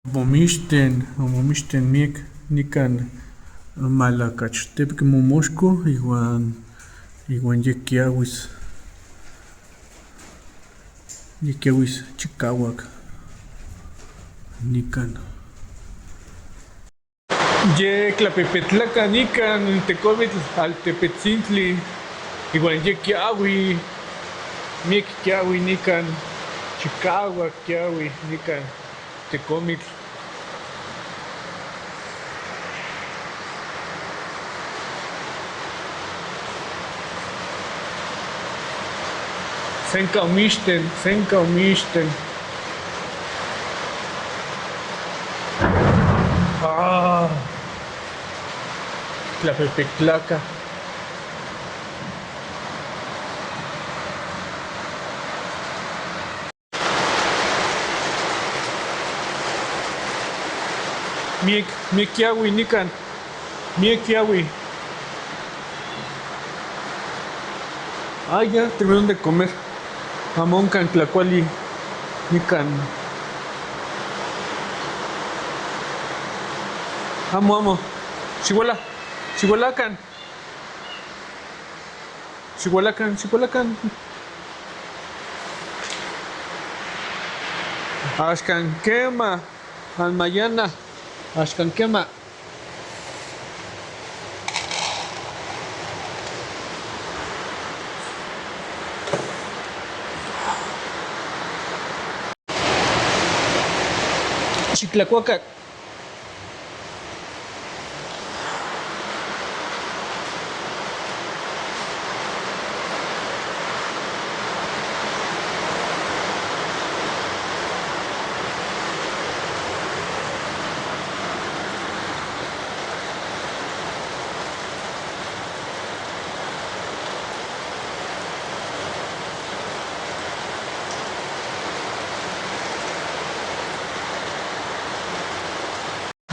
Omomixten miek nikan malakachtepik momoxko iwan yekiawis chikawak nikan. Tlapepetlaka nikan tekomitl altepetzintli iwan miek kiawi nikan chikawak kiawi nikan tekomitl. Senka omixten. Tlapepetlaka. Miek kiawi nikan. Ya terminaron de comer. Amonkan tlakuali nikan. Amo. Xiualakan. Axkan kema. Almayana. Axkan kema. Xitlakuakak.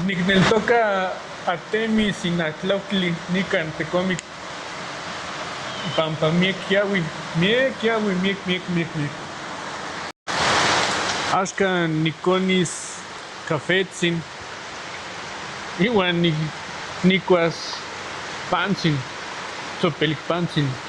Nikneltoka Artemis Inatlautli nikan tekomitl pampa miek kiawi. Axkan nikonis cafetzin iwan nikuas pantzin, tzopelikpantzin.